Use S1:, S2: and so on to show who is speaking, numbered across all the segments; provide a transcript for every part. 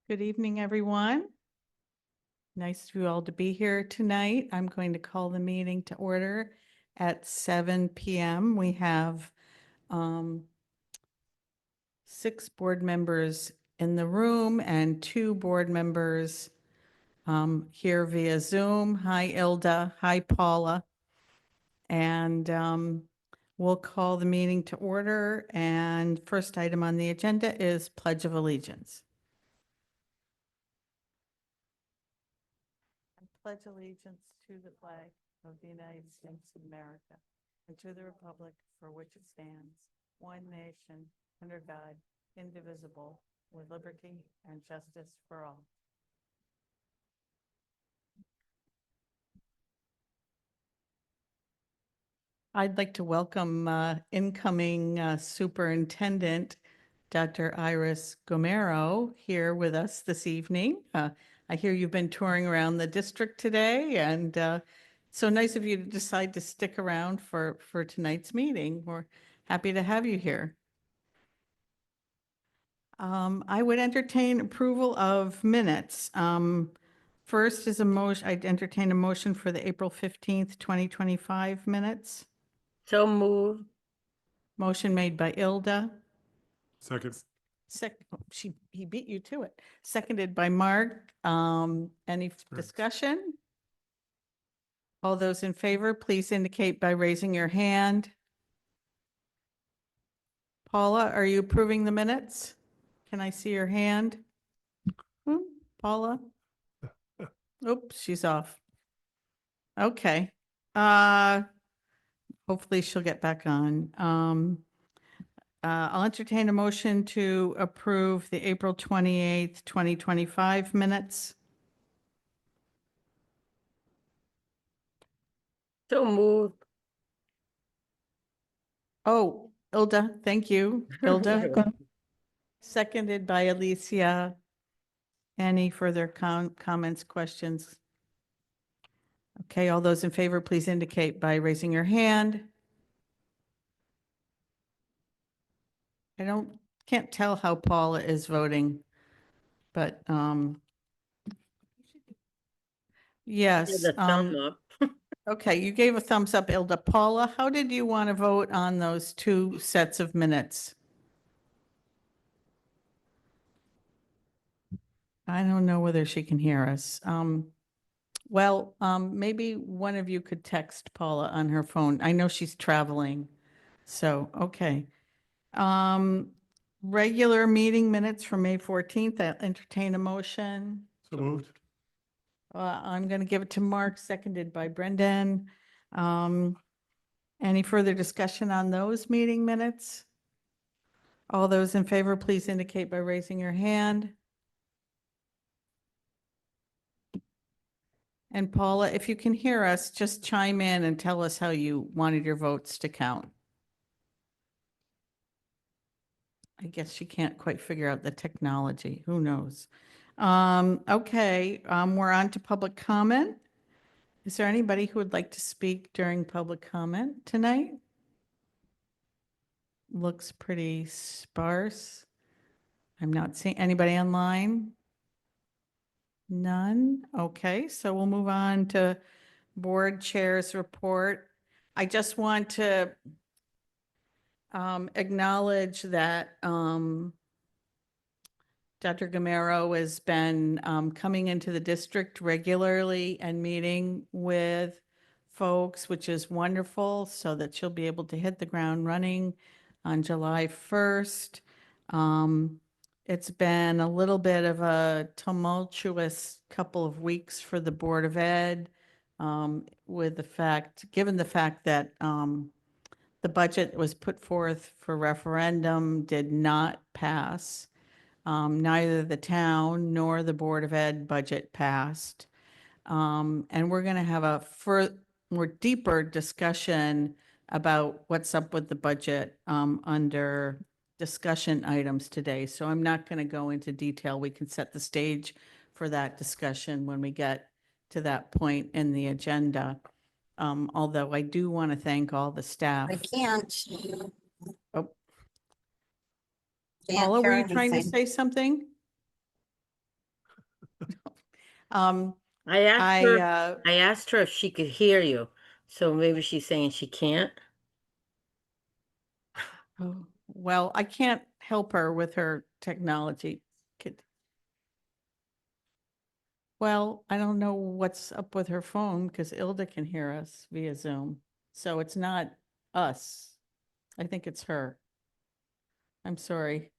S1: Good evening, everyone. Nice for you all to be here tonight. I'm going to call the meeting to order at 7 p.m. We have 6 board members in the room and 2 board members here via Zoom. Hi, Ilda. Hi, Paula. And we'll call the meeting to order. And first item on the agenda is Pledge of Allegiance. I pledge allegiance to the flag of the United States of America and to the republic for which it stands, one nation, under God, indivisible, with liberty and justice for all. I'd like to welcome incoming Superintendent Dr. Iris Gomero here with us this evening. I hear you've been touring around the district today, and so nice of you to decide to stick around for tonight's meeting. We're happy to have you here. I would entertain approval of minutes. First is a motion, I'd entertain a motion for the April 15th, 2025 minutes.
S2: So moved.
S1: Motion made by Ilda.
S3: Second.
S1: He beat you to it. Seconded by Mark. Any discussion? All those in favor, please indicate by raising your hand. Paula, are you approving the minutes? Can I see your hand? Paula? Oops, she's off. Okay. Hopefully she'll get back on. I'll entertain a motion to approve the April 28th, 2025 minutes.
S2: So moved.
S1: Oh, Ilda, thank you. Ilda, seconded by Alicia. Any further comments, questions? Okay, all those in favor, please indicate by raising your hand. Can't tell how Paula is voting, but yes.
S2: The thumb up.
S1: Okay, you gave a thumbs up, Ilda. Paula, how did you want to vote on those 2 sets of minutes? I don't know whether she can hear us. Maybe one of you could text Paula on her phone. I know she's traveling. So, okay. Regular meeting minutes from May 14th. I'll entertain a motion.
S3: So moved.
S1: I'm going to give it to Mark, seconded by Brendan. Any further discussion on those meeting minutes? All those in favor, please indicate by raising your hand. And Paula, if you can hear us, just chime in and tell us how you wanted your votes to count. I guess she can't quite figure out the technology. Who knows? Okay, we're on to public comment. Is there anybody who would like to speak during public comment tonight? Looks pretty sparse. I'm not seeing anybody online. None. Okay, so we'll move on to board chair's report. I just want to acknowledge that Dr. Gomero has been coming into the district regularly and meeting with folks, which is wonderful, so that she'll be able to hit the ground running on July 1st. It's been a little bit of a tumultuous couple of weeks for the Board of Ed, given the fact that the budget was put forth for referendum did not pass. Neither the town nor the Board of Ed budget passed. And we're going to have a more deeper discussion about what's up with the budget under discussion items today. So I'm not going to go into detail. We can set the stage for that discussion when we get to that point in the agenda. Although I do want to thank all the staff.
S4: I can't.
S1: Oh.
S4: Can't
S1: Paula, were
S4: hear
S1: you trying to
S4: anything.
S1: say something?
S2: I asked
S1: I,
S2: her, I asked her if she could hear you. So maybe she's saying she can't.
S1: oh, well, I can't help her with her technology. Could- Well, I don't know what's up with her phone because Ilda can hear us via Zoom. So it's not us. I think it's her. I'm sorry.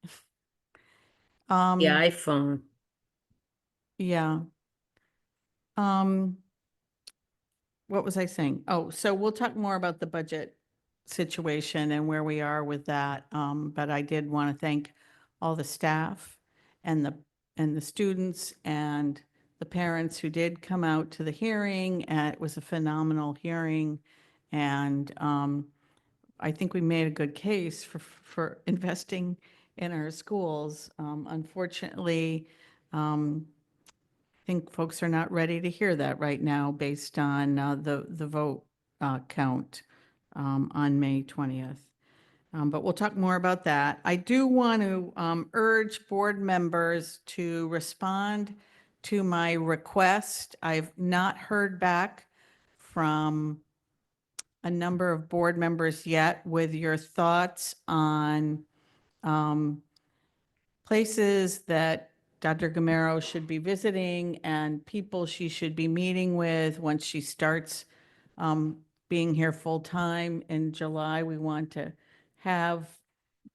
S2: The
S1: Um,
S2: iPhone.
S1: yeah. Um, what was I saying? Oh, so we'll talk more about the budget situation and where we are with that. But I did want to thank all the staff and the students and the parents who did come out to the hearing. And it was a phenomenal hearing. And I think we made a good case for investing in our schools. Unfortunately, um, think folks are not ready to hear that right now based on the vote count on May 20th. But we'll talk more about that. I do want to urge board members to respond to my request. I've not heard back from a number of board members yet with your thoughts on um, places that Dr. Gamero should be visiting and people she should be meeting with once she starts being here full-time in July. We want to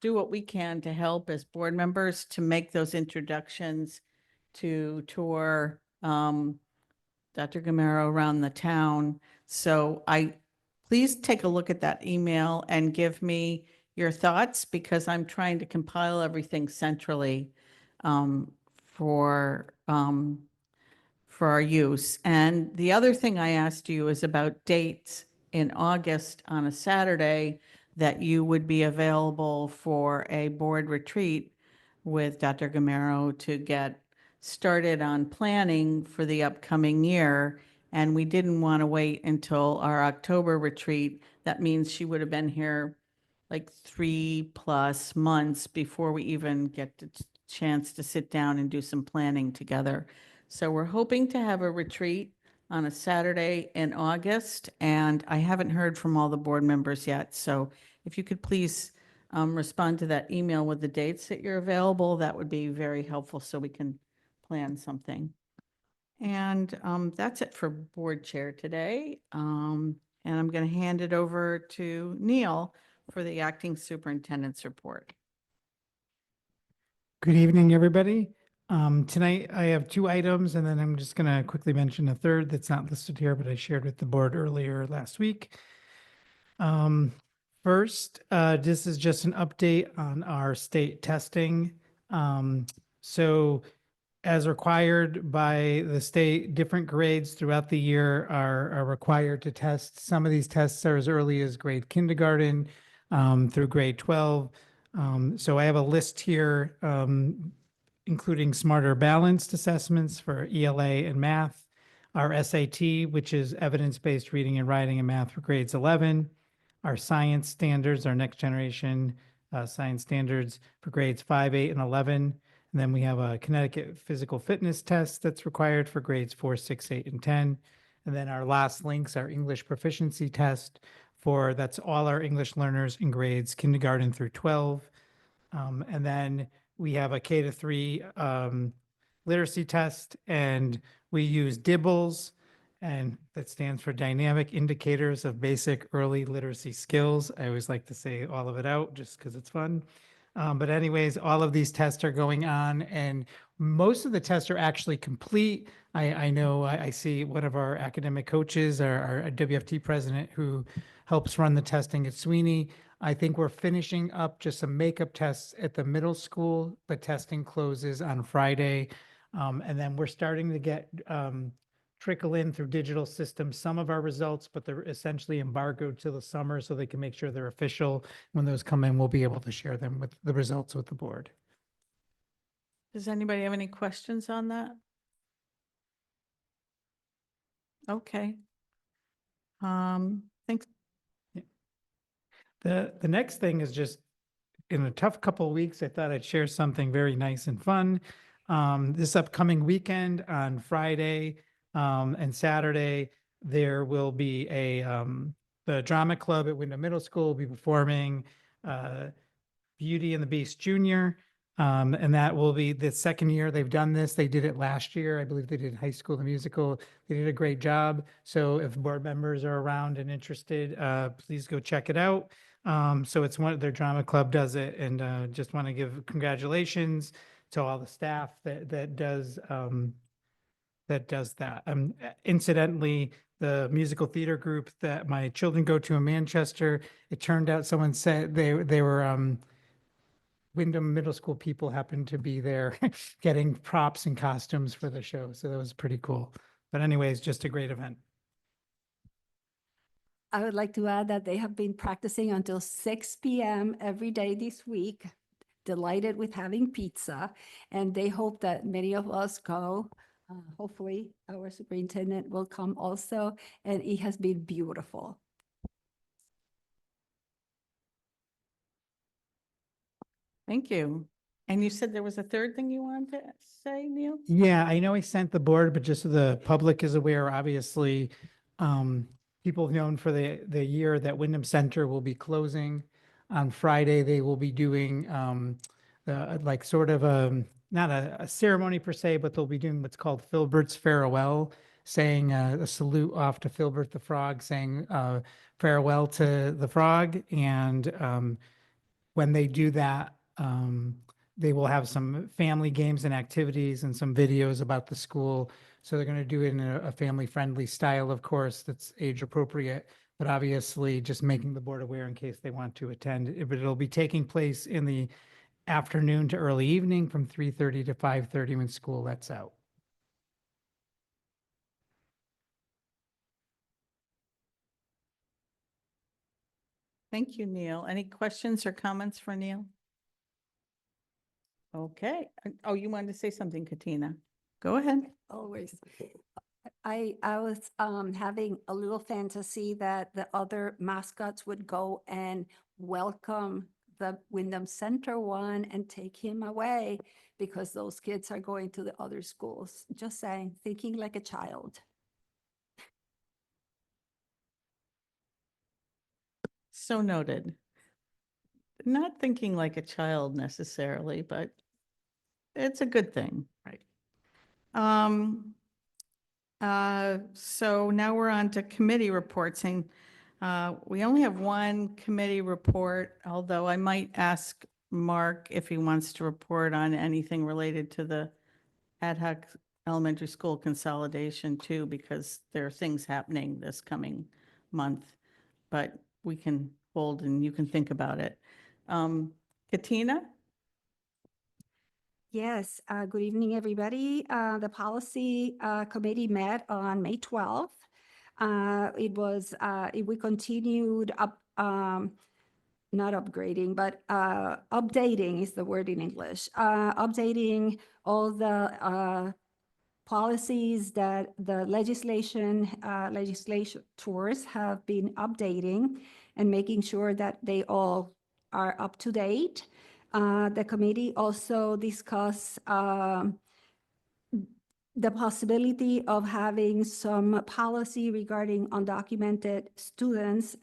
S1: do what we can to help as board members to make those introductions to tour Dr. Gamero around the town. So please take a look at that email and give me your thoughts because I'm trying to compile everything centrally um, for, um, for our use. And the other thing I asked you is about dates in August on a Saturday that you would be available for a board retreat with Dr. Gamero to get started on planning for the upcoming year. And we didn't want to wait until our October retreat. That means she would have been here like 3+ months before we even get the chance to sit down and do some planning together. So we're hoping to have a retreat on a Saturday in August, and I haven't heard from all the board members yet. So if you could please respond to that email with the dates that you're available, that would be very helpful so we can plan something. And that's it for board chair today. And I'm going to hand it over to Neil for the acting superintendent's report.
S3: Good evening, everybody. Tonight I have two items, and then I'm just going to quickly mention a third that's not listed here, but I shared with the board earlier last week. First, this is just an update on our state testing. So as required by the state, different grades throughout the year are required to test. Some of these tests are as early as grade kindergarten through grade 12. So I have a list here, including smarter balanced assessments for ELA and math, our SAT, which is evidence-based reading and writing and math for grades 11, our science standards, our next generation science standards for grades 5, 8, and 11. And then we have a Connecticut physical fitness test that's required for grades 4, 6, 8, and 10. And then our last links, our English proficiency test that's all our English learners in grades kindergarten through 12. And then we have a K-3 literacy test, and we use DIBBLES, and that stands for Dynamic Indicators of Basic Early Literacy Skills. I always like to say all of it out just because it's fun. But anyways, all of these tests are going on, and most of the tests are actually complete. I know I see one of our academic coaches, our WFT president, who helps run the testing at Sweeney. I think we're finishing up just some makeup tests at the middle school. The testing closes on Friday. And then we're starting to get trickle in through digital systems some of our results, but they're essentially embargoed till the summer so they can make sure they're official. When those come in, we'll be able to share them with the results with the board.
S1: Does anybody have any questions on that? Okay. Thanks.
S3: The next thing is just in a tough couple of weeks, I thought I'd share something very nice and fun. This upcoming weekend on Friday and Saturday, there will be the drama club at Windham Middle School will be performing uh, Beauty and the Beast Junior. And that will be the second year they've done this. They did it last year. I believe they did High School the Musical. They did a great job. So if board members are around and interested, please go check it out. So it's one of their drama club does it, and just want to give congratulations to all the staff that does that. Incidentally, the musical theater group that my children go to in Manchester, it turned out someone said they were Windham Middle School people happened to be there getting props and costumes for the show. So that was pretty cool. But anyways, just a great event.
S4: I would like to add that they have been practicing until 6 p.m. every day this week, delighted with having pizza, and they hope that many of us go. Hopefully, our superintendent will come also, and it has been beautiful.
S1: Thank you. And you said there was a third thing you wanted to say, Neil?
S3: Yeah, I know I sent the board, but just so the public is aware, obviously, people have known for the year that Wyndham Center will be closing. On Friday, they will be doing like sort of not a ceremony per se, but they'll be doing what's called Filbert's Farewell, saying a salute off to Filbert the Frog, saying farewell to the frog. And when they do that, they will have some family games and activities and some videos about the school. So they're going to do it in a family-friendly style, of course, that's age appropriate, but obviously just making the board aware in case they want to attend. But it'll be taking place in the afternoon to early evening from 3:30 to 5:30 when school lets out.
S1: Thank you, Neil. Any questions or comments for Neil? Okay. Oh, you wanted to say something, Katina? Go ahead.
S4: Always. I was having a little fantasy that the other mascots would go and welcome the Wyndham Center one and take him away because those kids are going to the other schools. Just saying, thinking like a child.
S1: So noted. Not thinking like a child necessarily, but it's a good thing, right? So now we're on to committee reports, and we only have one committee report, although I might ask Mark if he wants to report on anything related to the ad hoc elementary school consolidation too, because there are things happening this coming month, but we can hold and you can think about it. Katina?
S4: Yes, good evening, everybody. The policy committee met on May 12th. We continued up, not upgrading, but updating is the word in English. Updating all the policies that the legislators have been updating and making sure that they all are up to date. The committee also discussed the possibility of having some policy regarding undocumented students.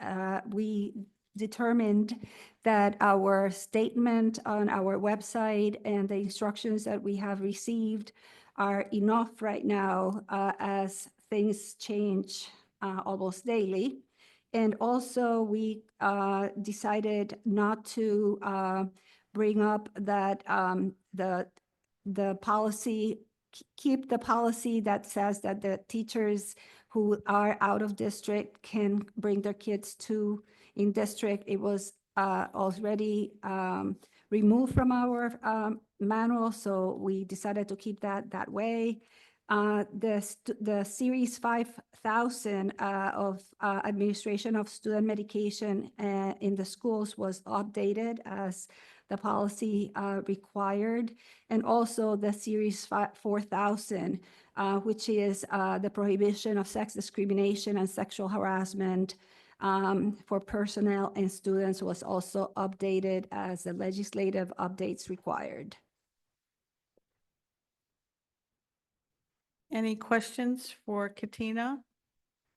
S4: We determined that our statement on our website and the instructions that we have received are enough right now as things change almost daily. And also we decided not to bring up that the policy, keep the policy that says that the teachers who are out of district can bring their kids to in district. It was already removed from our manual, so we decided to keep that way. The Series 5000 of administration of student medication in the schools was updated as the policy required, and also the Series 4000, which is the prohibition of sex discrimination and sexual harassment for personnel and students, was also updated as the legislative updates required.
S1: Any questions for Katina?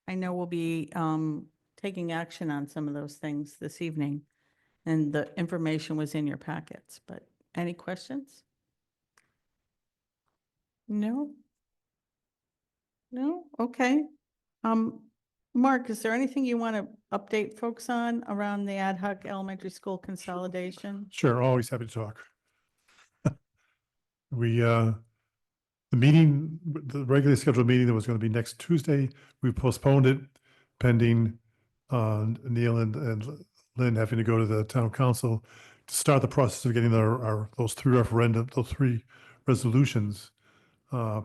S1: I know we'll be taking action on some of those things this evening, and the information was in your packets, but any questions? No? No? Okay. Mark, is there anything you want to update folks on around the ad hoc elementary school consolidation?
S5: Sure, always happy to talk. We, the meeting, the regularly scheduled meeting that was going to be next Tuesday, we postponed it pending Neil and Lynn having to go to the town council to start the process of getting those three resolutions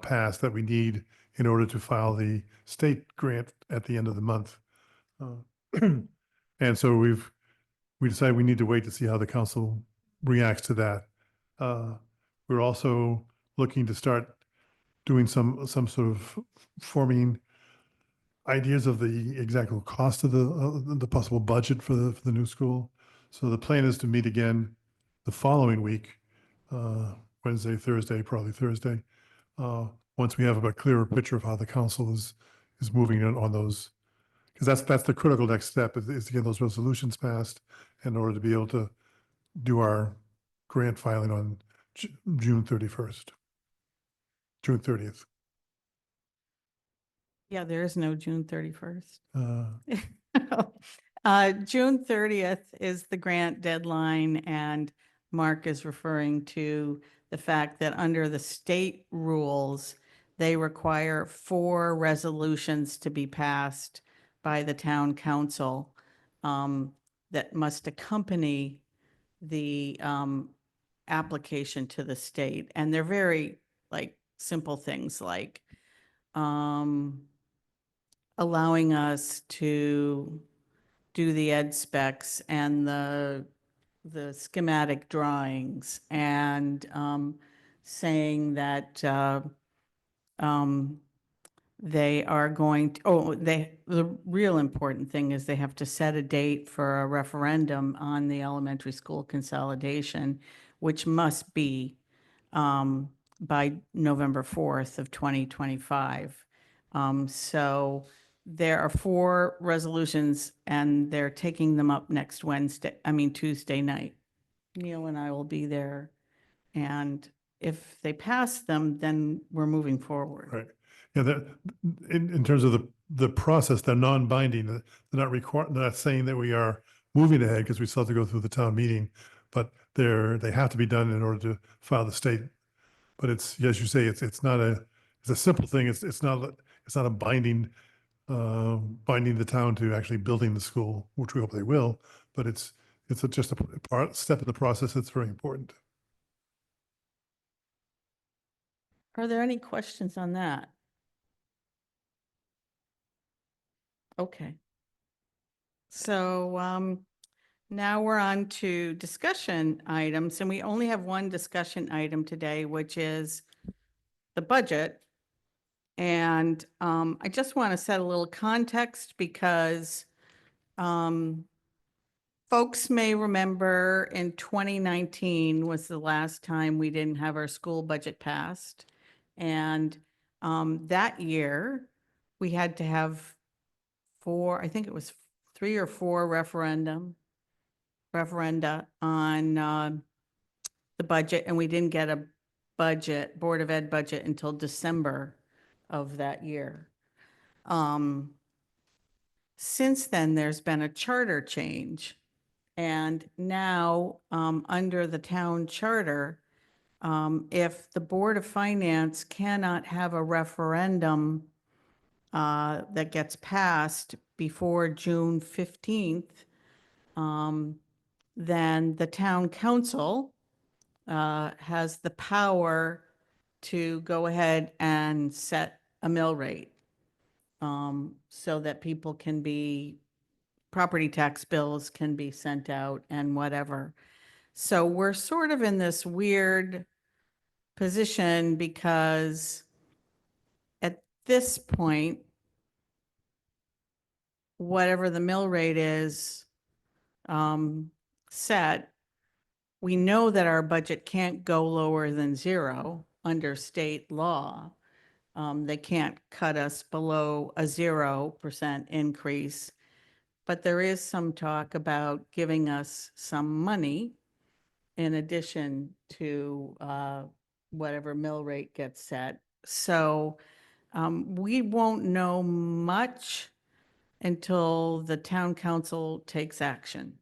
S5: passed that we need in order to file the state grant at the end of the month. And so we decided we need to wait to see how the council reacts to that. We're also looking to start doing some sort of forming ideas of the exact cost of the possible budget for the new school. So the plan is to meet again the following week, Wednesday, Thursday, probably Thursday, once we have a clearer picture of how the council is moving on those. Because that's the critical next step is to get those resolutions passed in order to be able to do our grant filing on June 31st, June 30th.
S1: Yeah, there is no June 31st.
S5: Uh,
S1: June 30th is the grant deadline, and Mark is referring to the fact that under the state rules, they require 4 resolutions to be passed by the town council that must accompany the application to the state. And they're very like simple things like allowing us to do the ed specs and the schematic drawings, and saying that they are going to, the real important thing is they have to set a date for a referendum on the elementary school consolidation, which must be by November 4th of 2025. So there are 4 resolutions, and they're taking them up next Tuesday night. Neil and I will be there, and if they pass them, then we're moving forward.
S5: Right. Yeah, in terms of the process, they're non-binding. They're they're not saying that we are moving ahead because we still have to go through the town meeting, but they have to be done in order to file the state. But it's, as you say, it's a simple thing. It's not a binding the town to actually building the school, which we hope they will, but it's just a step in the process that's very important.
S1: Are there any questions on that? Okay. So now we're on to discussion items, and we only have one discussion item today, which is the budget. And I just want to set a little context because folks may remember in 2019 was the last time we didn't have our school budget passed. And that year, we had to have 4, I think it was 3 or 4 referenda on the budget, and we didn't get a Board of Ed budget until December of that year. Since then, there's been a charter change. And now, under the town charter, if the Board of Finance cannot have a referendum that gets passed before June 15th, then the town council has the power to go ahead and set a mill rate so that property tax bills can be sent out and whatever. So we're sort of in this weird position because at this point, whatever the mill rate is set, we know that our budget can't go lower than 0 under state law. They can't cut us below a 0% increase. But there is some talk about giving us some money in addition to whatever mill rate gets set. So we won't know much until the town council takes action.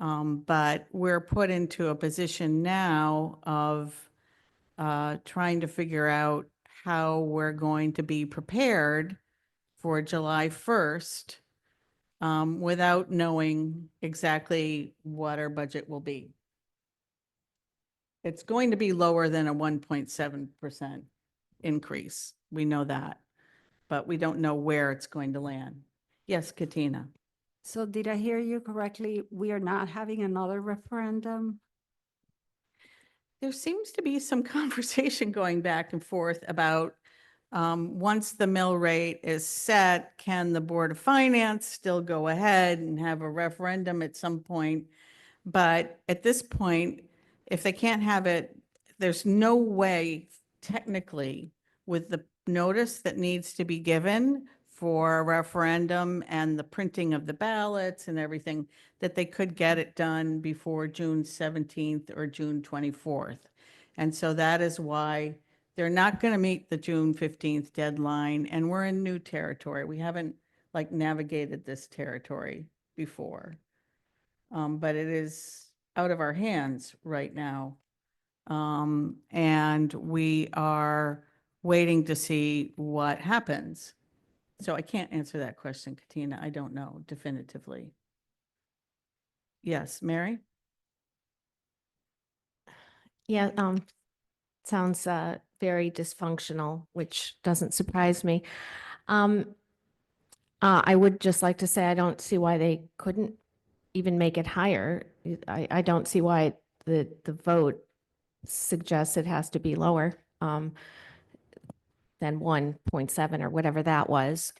S1: But we're put into a position now of trying to figure out how we're going to be prepared for July 1st without knowing exactly what our budget will be. It's going to be lower than a 1.7% increase. We know that, but we don't know where it's going to land. Yes, Katina.
S4: So did I hear you correctly? We are not having another referendum?
S1: There seems to be some conversation going back and forth about once the mill rate is set, can the Board of Finance still go ahead and have a referendum at some point? But at this point, if they can't have it, there's no way technically with the notice that needs to be given for a referendum and the printing of the ballots and everything, that they could get it done before June 17th or June 24th. And so that is why they're not going to meet the June 15th deadline, and we're in new territory. We haven't like navigated this territory before. But it is out of our hands right now. And we are waiting to see what happens. So I can't answer that question, Katina. I don't know definitively. Yes, Mary?
S6: Yeah, sounds very dysfunctional, which doesn't surprise me. I would just like to say I don't see why they couldn't even make it higher. I don't see why the vote suggests it has to be lower than 1.7 or whatever that was.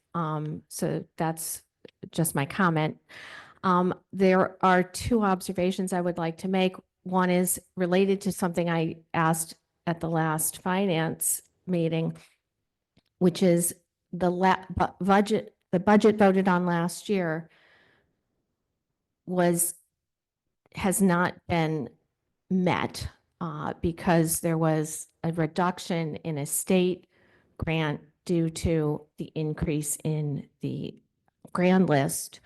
S6: So that's just my comment. There are two observations I would like to make. One is related to something I asked at the last finance meeting, which is the budget voted on last year has not been met because there was a reduction in a state grant due to the increase in the grand list.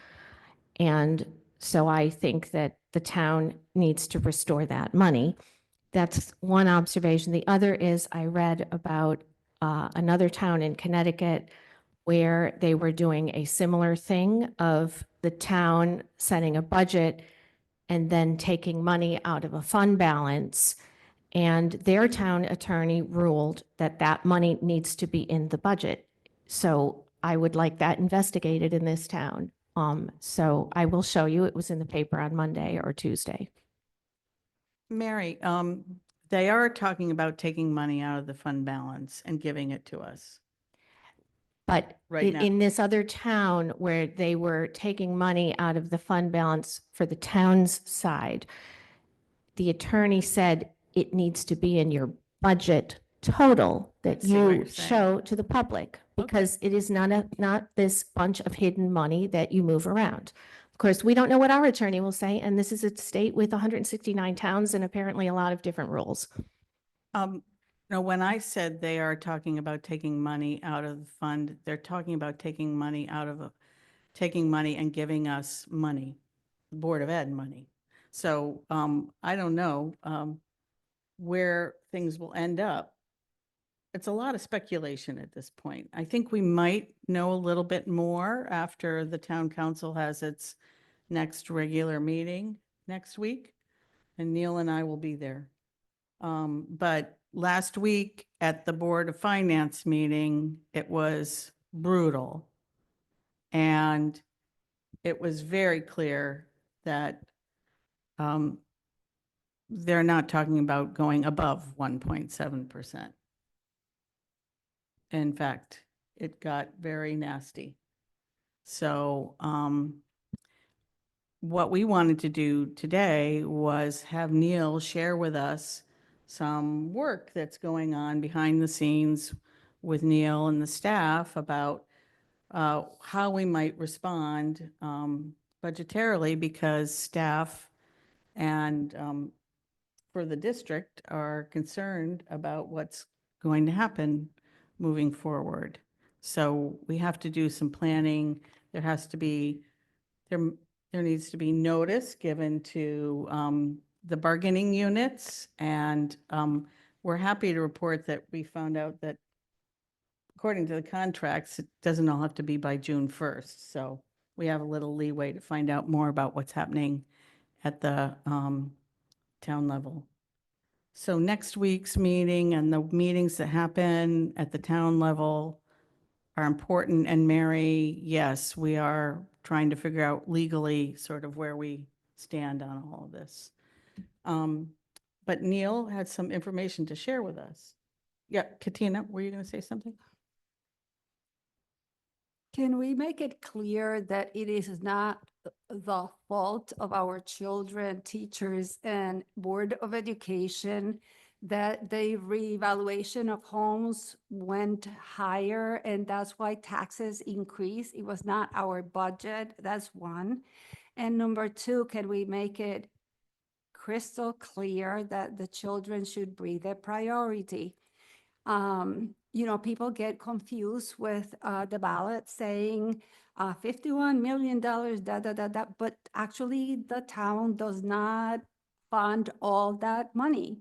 S6: And so I think that the town needs to restore that money. That's one observation. The other is I read about another town in Connecticut where they were doing a similar thing of the town setting a budget and then taking money out of a fund balance. And their town attorney ruled that that money needs to be in the budget. So I would like that investigated in this town. So I will show you. It was in the paper on Monday or Tuesday.
S1: Mary, they are talking about taking money out of the fund balance and giving it to us.
S6: But
S1: Right now.
S6: in this other town where they were taking money out of the fund balance for the town's side, the attorney said it needs to be in your budget total that
S1: I see what
S6: you
S1: you're saying.
S6: show to the public, because it is not this bunch of hidden money that you move around. Of course, we don't know what our attorney will say, and this is a state with 169 towns and apparently a lot of different rules.
S1: No, when I said they are talking about taking money out of the fund, they're talking about taking money and giving us money, Board of Ed money. So I don't know where things will end up. It's a lot of speculation at this point. I think we might know a little bit more after the town council has its next regular meeting next week, and Neil and I will be there. But last week at the Board of Finance meeting, it was brutal. And it was very clear that they're not talking about going above 1.7%. In fact, it got very nasty. So what we wanted to do today was have Neil share with us some work that's going on behind the scenes with Neil and the staff about how we might respond budgetarily, because staff and for the district are concerned about what's going to happen moving forward. So we have to do some planning. There has to be, there needs to be notice given to the bargaining units. And we're happy to report that we found out that according to the contracts, it doesn't all have to be by June 1st. So we have a little leeway to find out more about what's happening at the town level. So next week's meeting and the meetings that happen at the town level are important. And Mary, yes, we are trying to figure out legally sort of where we stand on all of this. But Neil had some information to share with us. Yeah, Katina, were you going to say something?
S4: Can we make it clear that it is not the fault of our children, teachers, and Board of Education that the revaluation of homes went higher, and that's why taxes increased? It was not our budget. That's one. And number two, can we make it crystal clear that the children should be the priority? People get confused with the ballot saying $51 million, but actually the town does not fund all that money.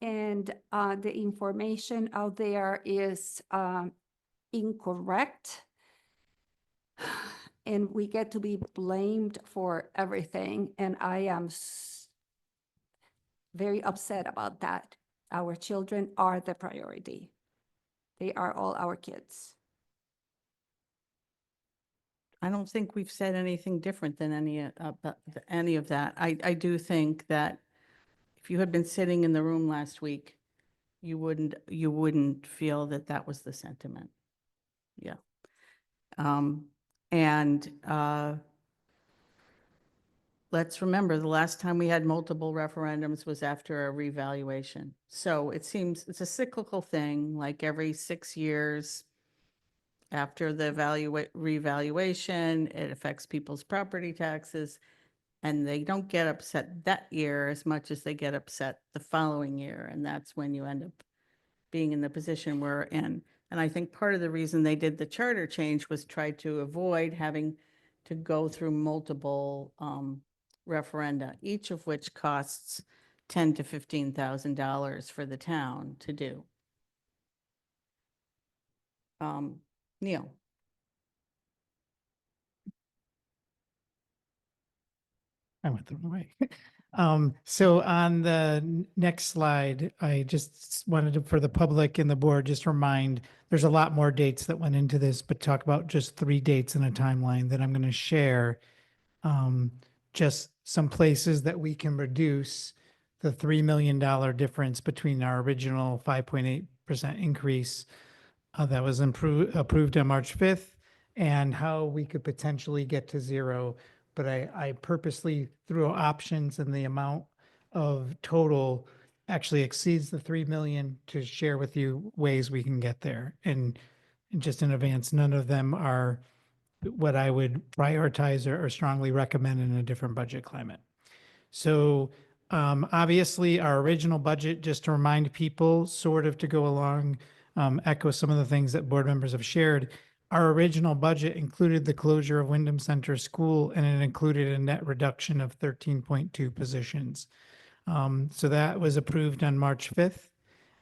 S4: And the information out there is incorrect. And we get to be blamed for everything. And I am very upset about that. Our children are the priority. They are all our kids.
S1: I don't think we've said anything different than any of that. I do think that if you had been sitting in the room last week, you wouldn't feel that that was the sentiment. Yeah. And let's remember, the last time we had multiple referendums was after a revaluation. So it seems it's a cyclical thing, like every 6 years after the revaluation, it affects people's property taxes, and they don't get upset that year as much as they get upset the following year. And that's when you end up being in the position we're in. And I think part of the reason they did the charter change was try to avoid having to go through multiple referenda, each of which costs $10,000 to $15,000 for the town to do. Neil.
S3: I went the wrong way. So on the next slide, I just wanted to, for the public and the board, just remind, there's a lot more dates that went into this, but talk about just 3 dates in a timeline that I'm going to share. Just some places that we can reduce the $3 million difference between our original 5.8% increase that was approved on March 5th, and how we could potentially get to 0. But I purposely threw options, and the amount of total actually exceeds the 3 million to share with you ways we can get there. And just in advance, none of them are what I would prioritize or strongly recommend in a different budget climate. So obviously our original budget, just to remind people, sort of to go along, echo some of the things that board members have shared. Our original budget included the closure of Windham Center School, and it included a net reduction of 13.2 positions. So that was approved on March 5th.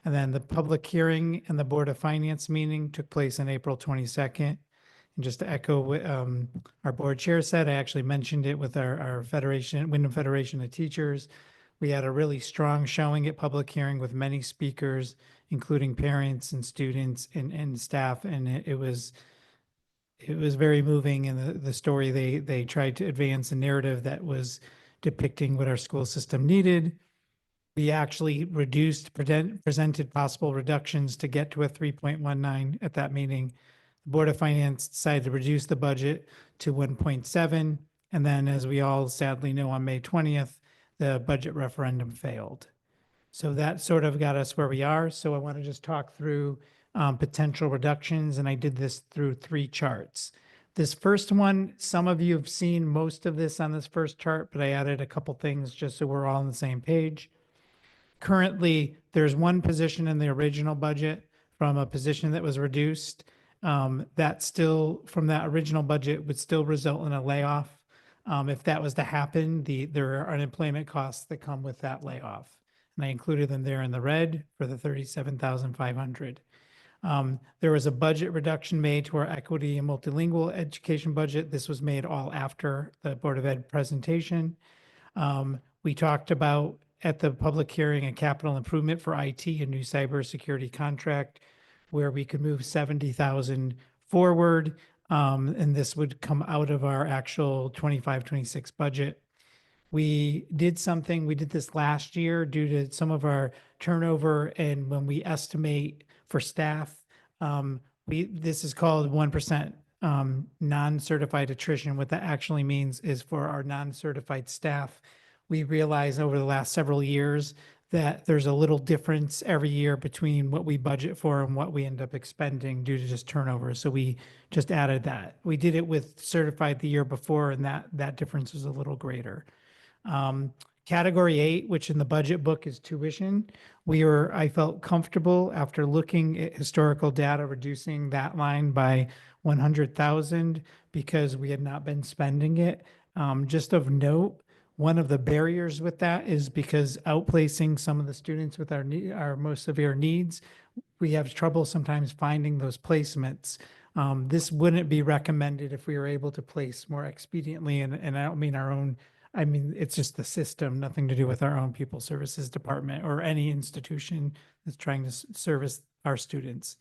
S3: And then the public hearing and the Board of Finance meeting took place on April 22nd. And just to echo what our board chair said, I actually mentioned it with our Federation, Windham Federation of Teachers. We had a really strong showing at public hearing with many speakers, including parents and students and staff. And it was very moving. And the story, they tried to advance a narrative that was depicting what our school system needed. We actually presented possible reductions to get to a 3.19 at that meeting. The Board of Finance decided to reduce the budget to 1.7. And then, as we all sadly know, on May 20th, the budget referendum failed. So that sort of got us where we are. So I want to just talk through potential reductions, and I did this through 3 charts. This first one, some of you have seen most of this on this first chart, but I added a couple things just so we're all on the same page. Currently, there's one position in the original budget from a position that was reduced. That still, from that original budget, would still result in a layoff. If that was to happen, there are unemployment costs that come with that layoff. And I included them there in the red for the 37,500. There was a budget reduction made to our equity and multilingual education budget. This was made all after the Board of Ed presentation. We talked about at the public hearing a capital improvement for IT, a new cybersecurity contract where we could move 70,000 forward. And this would come out of our actual 25-26 budget. We did this last year due to some of our turnover, and when we estimate for staff, this is called 1% non-certified attrition. What that actually means is for our non-certified staff, we realized over the last several years that there's a little difference every year between what we budget for and what we end up expending due to just turnover. So we just added that. We did it with certified the year before, and that difference was a little greater. Category 8, which in the budget book is tuition, I felt comfortable after looking at historical data, reducing that line by 100,000 because we had not been spending it. Just of note, one of the barriers with that is because outplacing some of the students with our most severe needs, we have trouble sometimes finding those placements. This wouldn't be recommended if we were able to place more expediently, and I don't mean our own. I mean, it's just the system, nothing to do with our own People Services Department or any institution that's trying to service our students.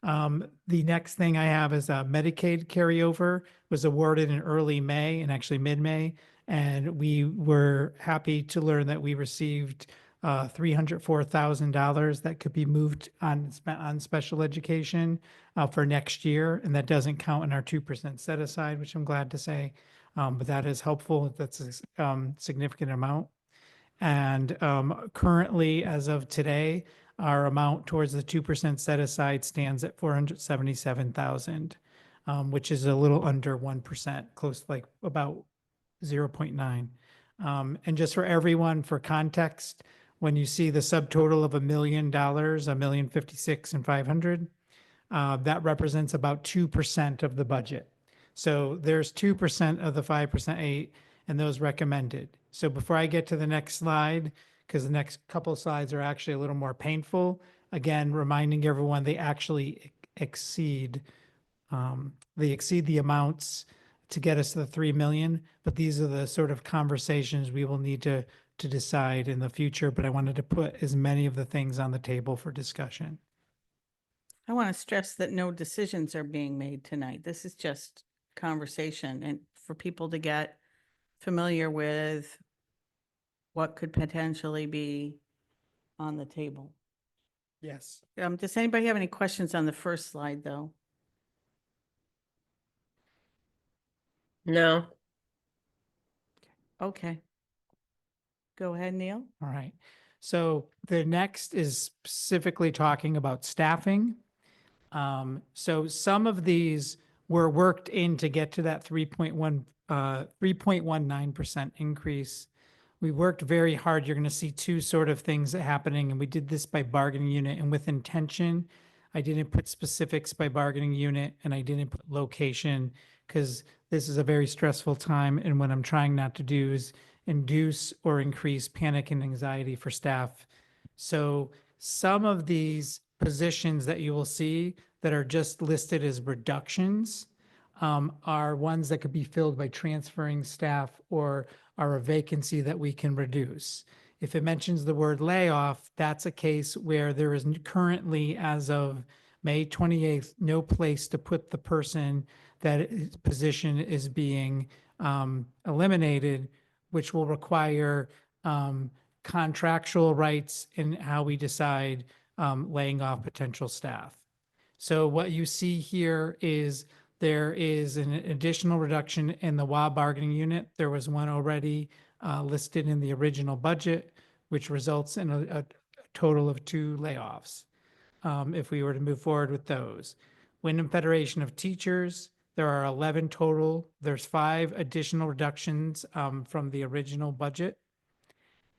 S3: The next thing I have is Medicaid carryover was awarded in early May and actually mid-May. And we were happy to learn that we received $304,000 that could be moved spent on special education for next year. And that doesn't count in our 2% set aside, which I'm glad to say. But that is helpful. That's a significant amount. And currently, as of today, our amount towards the 2% set aside stands at 477,000, which is a little under 1%, close like about 0.9. And just for everyone, for context, when you see the subtotal of $1 million, $1,056,500, that represents about 2% of the budget. So there's 2% of the 5% 8, and those recommended. So before I get to the next slide, because the next couple of slides are actually a little more painful, again, reminding everyone they actually exceed the amounts to get us to the 3 million, but these are the sort of conversations we will need to decide in the future. But I wanted to put as many of the things on the table for discussion.
S1: I want to stress that no decisions are being made tonight. This is just conversation and for people to get familiar with what could potentially be on the table.
S3: Yes.
S1: Does anybody have any questions on the first slide, though?
S2: No.
S1: Okay. Go ahead, Neil.
S3: All right. So the next is specifically talking about staffing. So some of these were worked in to get to that 3.19% increase. We worked very hard. You're going to see two sort of things happening, and we did this by bargaining unit and with intention. I didn't put specifics by bargaining unit, and I didn't put location because this is a very stressful time, and what I'm trying not to do is induce or increase panic and anxiety for staff. So some of these positions that you will see that are just listed as reductions are ones that could be filled by transferring staff or are a vacancy that we can reduce. If it mentions the word layoff, that's a case where there is currently, as of May 28th, no place to put the person that position is being eliminated, which will require contractual rights in how we decide laying off potential staff. So what you see here is there is an additional reduction in the WA bargaining unit. There was one already listed in the original budget, which results in a total of 2 layoffs. if we were to move forward with those. Wyndham Federation of Teachers, there are 11 total. There's 5 additional reductions from the original budget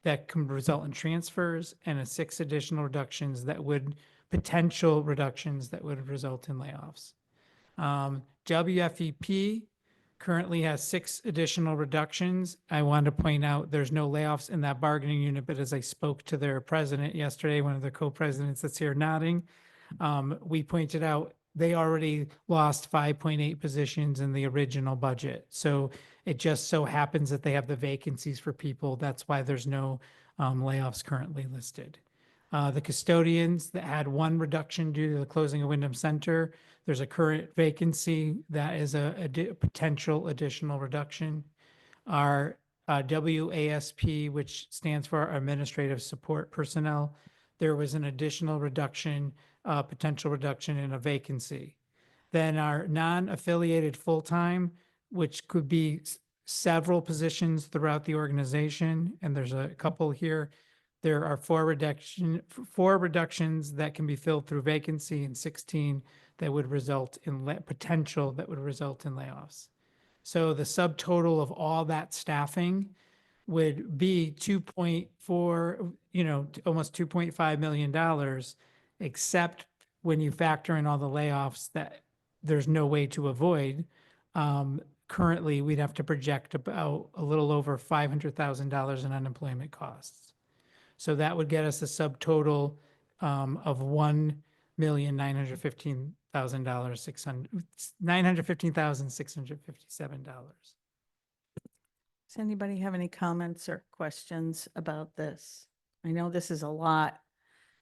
S3: that can result in transfers, and 6 additional reductions that would, potential reductions that would result in layoffs. WFEP currently has 6 additional reductions. I want to point out there's no layoffs in that bargaining unit, but as I spoke to their president yesterday, one of the co-presidents that's here nodding, we pointed out they already lost 5.8 positions in the original budget. So it just so happens that they have the vacancies for people. That's why there's no layoffs currently listed. The custodians that had 1 reduction due to the closing of Windham Center, there's a current vacancy that is a potential additional reduction. Our WASP, which stands for our Administrative Support Personnel, there was an additional reduction, potential reduction in a vacancy. Then our non-affiliated full-time, which could be several positions throughout the organization, and there's a couple here. There are 4 reductions that can be filled through vacancy and 16 that would result in potential that would result in layoffs. So the subtotal of all that staffing would be 2.4, almost $2.5 million, except when you factor in all the layoffs that there's no way to avoid. Currently, we'd have to project about a little over $500,000 in unemployment costs. So that would get us a subtotal of $915,657.
S1: Does anybody have any comments or questions about this? I know this is a lot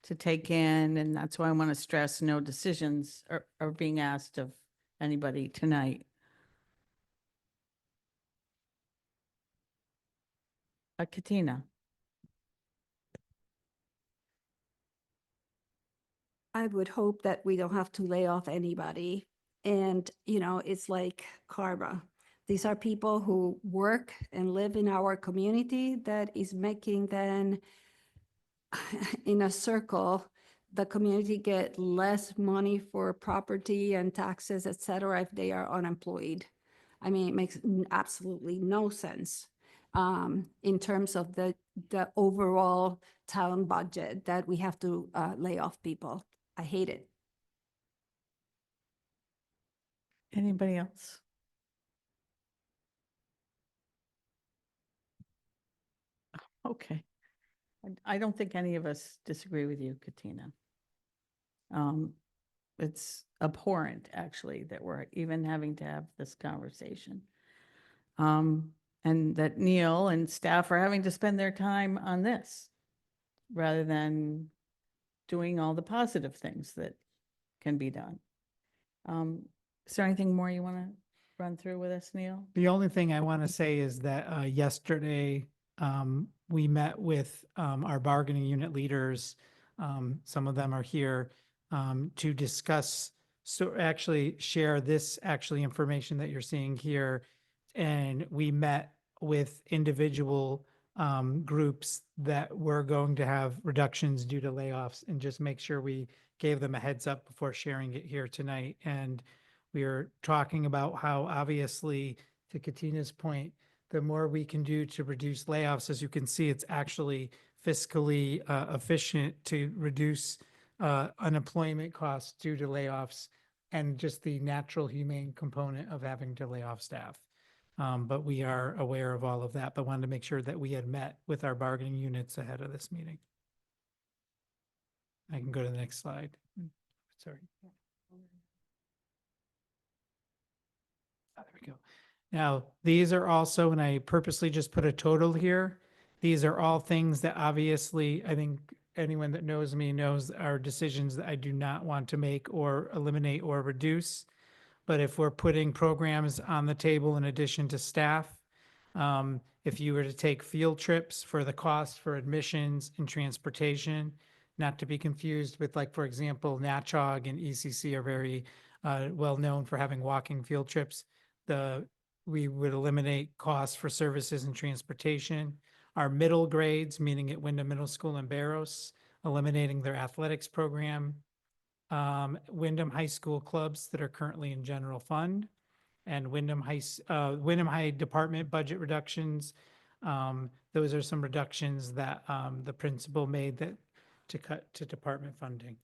S1: to take in, and that's why I want to stress no decisions are being asked of anybody tonight. Katina?
S4: I would hope that we don't have to lay off anybody. And, it's like karma. These are people who work and live in our community that is making them in a circle, the community get less money for property and taxes, et cetera, if they are unemployed. I mean, it makes absolutely no sense in terms of the overall town budget that we have to lay off people. I hate it.
S1: Anybody else? Okay. I don't think any of us disagree with you, Katina. It's abhorrent, actually, that we're even having to have this conversation. And that Neil and staff are having to spend their time on this rather than doing all the positive things that can be done. Is there anything more you want to run through with us, Neil?
S3: The only thing I want to say is that yesterday we met with our bargaining unit leaders. Some of them are here to discuss, so actually share this information that you're seeing here. And we met with individual groups that were going to have reductions due to layoffs, and just make sure we gave them a heads up before sharing it here tonight. And we are talking about how, obviously, to Katina's point, the more we can do to reduce layoffs, as you can see, it's actually fiscally efficient to reduce unemployment costs due to layoffs and just the natural humane component of having to lay off staff. But we are aware of all of that, but wanted to make sure that we had met with our bargaining units ahead of this meeting. I can go to the next slide. Sorry. There we go. Now, these are also, and I purposely just put a total here. These are all things that obviously, I think anyone that knows me knows are decisions that I do not want to make or eliminate or reduce. But if we're putting programs on the table in addition to staff, if you were to take field trips for the cost for admissions and transportation, not to be confused with, like, for example, NACHOG and ECC are very well known for having walking field trips. We would eliminate costs for services and transportation. Our middle grades, meaning at Windham Middle School and Barros, eliminating their athletics program. Windham High School clubs that are currently in general fund, and Windham High Department budget reductions. Those are some reductions that the principal made that to cut to department funding.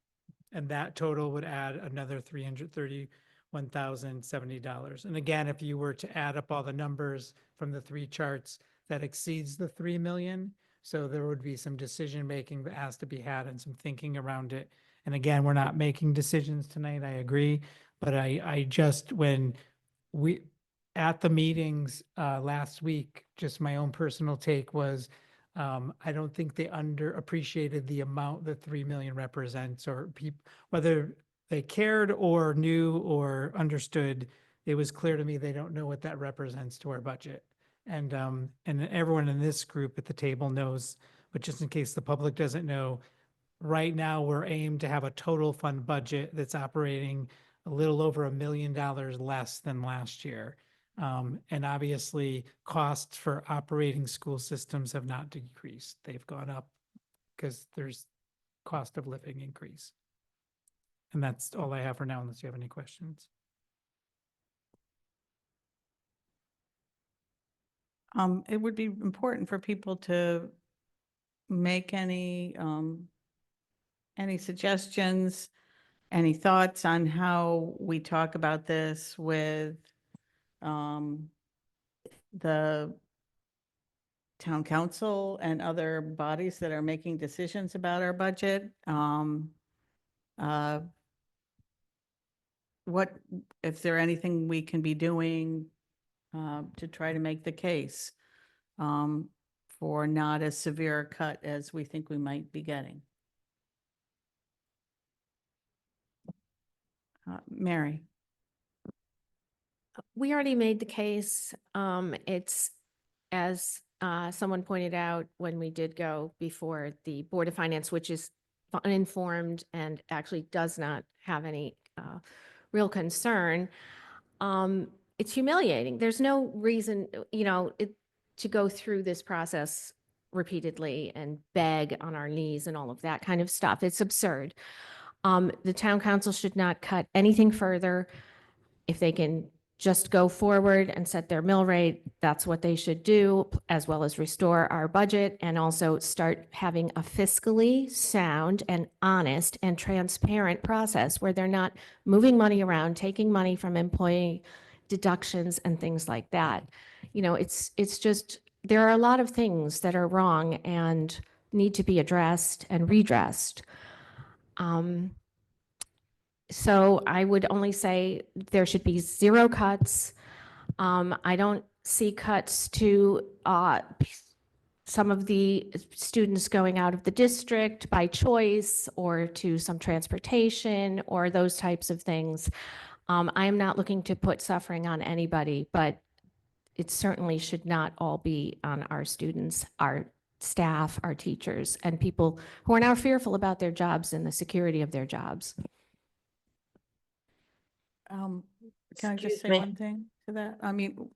S3: And that total would add another $331,070. And again, if you were to add up all the numbers from the three charts, that exceeds the 3 million. So there would be some decision-making that has to be had and some thinking around it. And again, we're not making decisions tonight, I agree. But I just, when we, at the meetings last week, just my own personal take was, I don't think they underappreciated the amount that 3 million represents, or people, whether they cared or knew or understood, it was clear to me they don't know what that represents to our budget. And everyone in this group at the table knows, but just in case the public doesn't know, right now we're aimed to have a total fund budget that's operating a little over $1 million less than last year. And obviously, costs for operating school systems have not decreased. They've gone up because there's cost of living increase. And that's all I have for now, unless you have any questions.
S1: It would be important for people to make any suggestions, any thoughts on how we talk about this with the town council and other bodies that are making decisions about our budget. What, if there anything we can be doing to try to make the case for not as severe a cut as we think we might be getting. Mary?
S6: We already made the case. It's, as someone pointed out, when we did go before the Board of Finance, which is uninformed and actually does not have any real concern, it's humiliating. There's no reason, to go through this process repeatedly and beg on our knees and all of that kind of stuff. It's absurd. The town council should not cut anything further. If they can just go forward and set their mill rate, that's what they should do, as well as restore our budget and also start having a fiscally sound and honest and transparent process where they're not moving money around, taking money from employee deductions and things like that. It's just, there are a lot of things that are wrong and need to be addressed and redressed. So I would only say there should be zero cuts. I don't see cuts to some of the students going out of the district by choice or to some transportation or those types of things. I am not looking to put suffering on anybody, but it certainly should not all be on our students, our staff, our teachers, and people who are now fearful about their jobs and the security of their jobs.
S1: Can I just
S2: Excuse
S1: say
S2: me.
S1: one thing to that? I mean,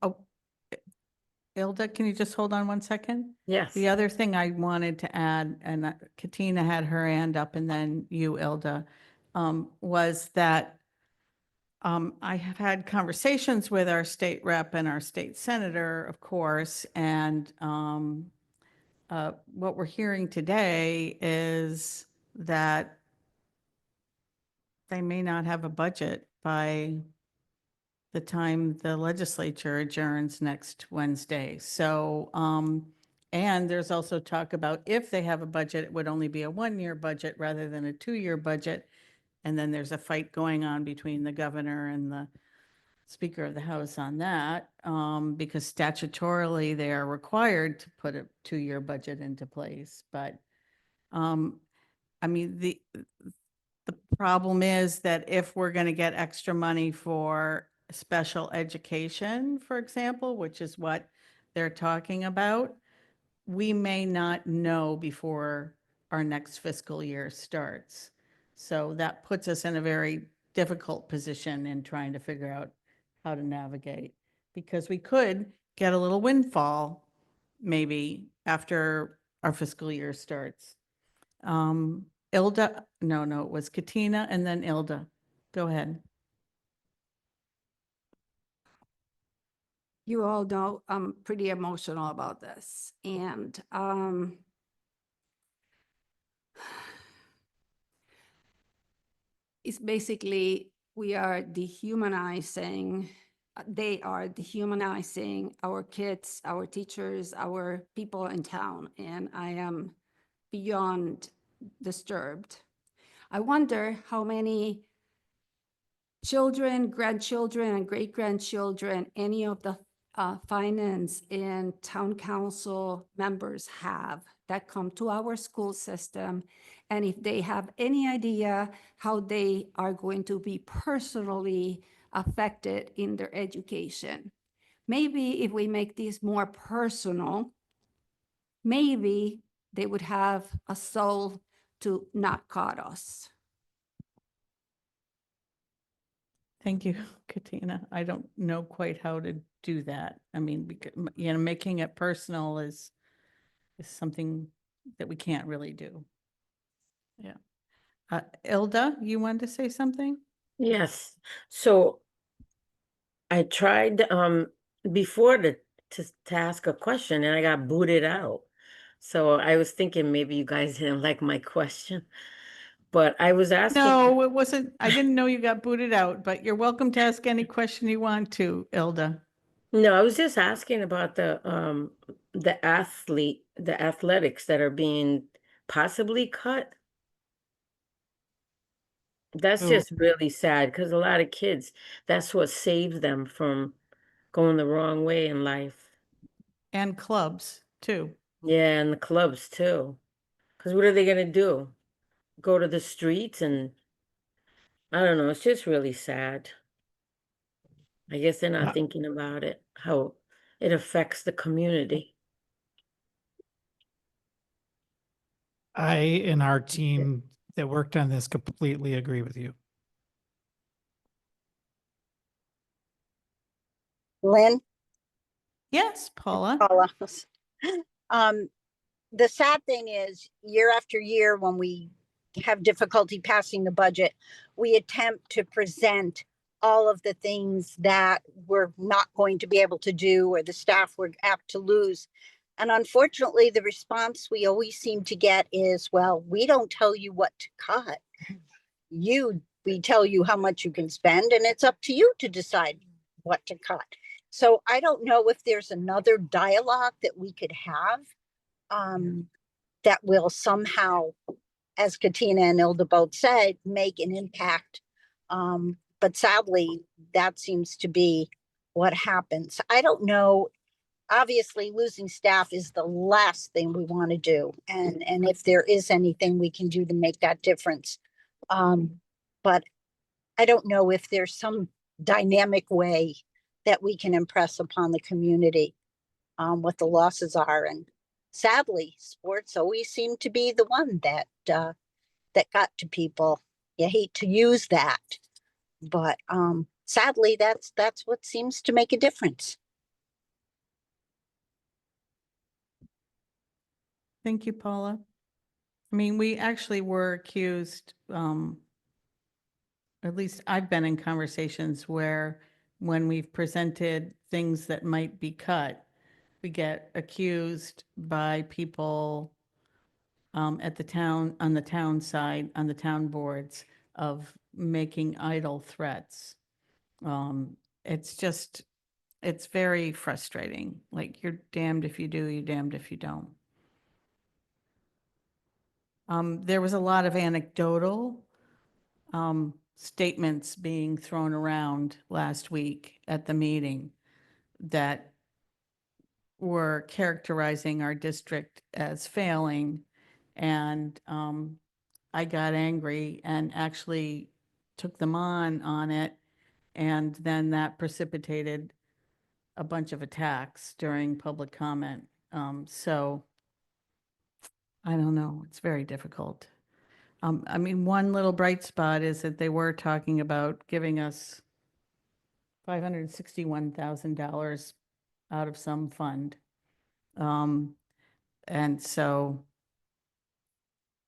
S1: Ilda, can you just hold on one second?
S2: Yes.
S1: The other thing I wanted to add, and Katina had her hand up and then you, Ilda, was that I have had conversations with our state rep and our state senator, of course, and what we're hearing today is that they may not have a budget by the time the legislature adjourns next Wednesday. So, and there's also talk about if they have a budget, it would only be a 1-year budget rather than a 2-year budget. And then there's a fight going on between the governor and the Speaker of the House on that, because statutorily they are required to put a 2-year budget into place. But, I mean, the problem is that if we're going to get extra money for special education, for example, which is what they're talking about, we may not know before our next fiscal year starts. So that puts us in a very difficult position in trying to figure out how to navigate, because we could get a little windfall maybe after our fiscal year starts. Ilda, no, it was Katina and then Ilda. Go ahead.
S4: You all know I'm pretty emotional about this, and it's basically we are dehumanizing, they are dehumanizing our kids, our teachers, our people in town, and I am beyond disturbed. I wonder how many children, grandchildren, and great-grandchildren any of the finance and town council members have that come to our school system, and if they have any idea how they are going to be personally affected in their education. Maybe if we make these more personal, maybe they would have a soul to not caught us.
S1: Thank you, Katina. I don't know quite how to do that. I mean, because, making it personal is something that we can't really do. Yeah. Ilda, you wanted to say something?
S2: Yes. So I tried before to ask a question and I got booted out. So I was thinking maybe you guys didn't like my question, but I was asking.
S1: No, it wasn't. I didn't know you got booted out, but you're welcome to ask any question you want to, Ilda.
S2: No, I was just asking about the athletics that are being possibly cut. That's
S1: Oh.
S2: just really sad because a lot of kids, that's what saves them from going the wrong way in life.
S1: And clubs too.
S2: Yeah, and the clubs too. Because what are they gonna do? Go to the streets and I don't know, it's just really sad. I guess they're not
S3: Yeah.
S2: thinking about it, how it affects the community.
S3: I and our team that worked on this completely agree with you.
S7: Lynn,
S1: Yes, Paula.
S7: Paula. Um, the sad thing is, year after year, when we have difficulty passing the budget, we attempt to present all of the things that we're not going to be able to do or the staff we're apt to lose. And unfortunately, the response we always seem to get is, well, we don't tell you what to cut. We tell you how much you can spend, and it's up to you to decide what to cut. So I don't know if there's another dialogue that we could have that will somehow, as Katina and Ilda both said, make an impact. But sadly, that seems to be what happens. I don't know. Obviously, losing staff is the last thing we want to do. And if there is anything we can do to make that difference. But I don't know if there's some dynamic way that we can impress upon the community what the losses are. And sadly, sports always seem to be the one that that got to people. You hate to use that, but sadly, that's what seems to make a difference.
S1: Thank you, Paula. I mean, we actually were accused, at least I've been in conversations where when we've presented things that might be cut, we get accused by people at the town, on the town side, on the town boards of making idle threats. It's just, it's very frustrating. Like, you're damned if you do, you're damned if you don't. There was a lot of anecdotal statements being thrown around last week at the meeting that were characterizing our district as failing. And I got angry and actually took them on it. And then that precipitated a bunch of attacks during public comment. So I don't know, it's very difficult. I mean, one little bright spot is that they were talking about giving us $561,000 out of some fund. And so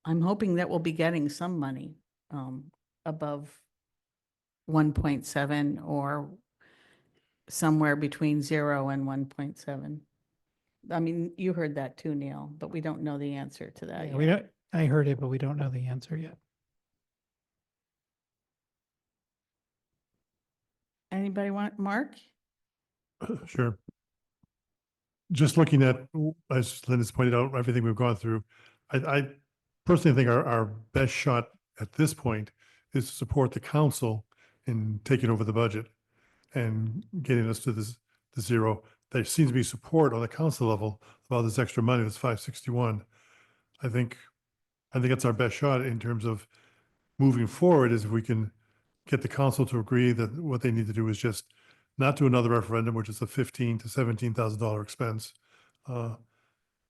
S1: I'm hoping that we'll be getting some money above 1.7 or somewhere between 0 and 1.7. I mean, you heard that too, Neil, but we don't know the answer to that
S3: Yeah, we
S1: yet.
S3: don't, I heard it, but we don't know the answer yet.
S1: Anybody want, Mark?
S5: Sure. Just looking at, as Linda's pointed out, everything we've gone through, I personally think our best shot at this point is to support the council in taking over the budget and getting us to this, the zero. There seems to be support on the council level about this extra money, this 561. I think that's our best shot in terms of moving forward, is if we can get the council to agree that what they need to do is just not do another referendum, which is a $15,000 to $17,000 expense.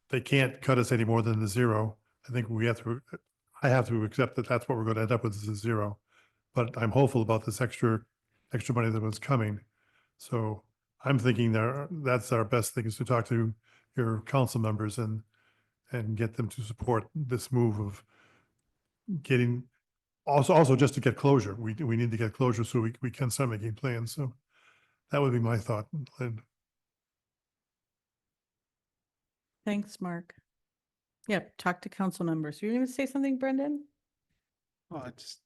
S5: They can't cut us any more than the zero. I think I have to accept that that's what we're going to end up with, is a zero. But I'm hopeful about this extra money that was coming. So I'm thinking that's our best thing, is to talk to your council members and get them to support this move of getting, also just to get closure. We need to get closure so we can start making plans. So that would be my thought, Lynn.
S1: Thanks, Mark. Yep, talk to council members. You're going to say something, Brendan?
S8: Well, I just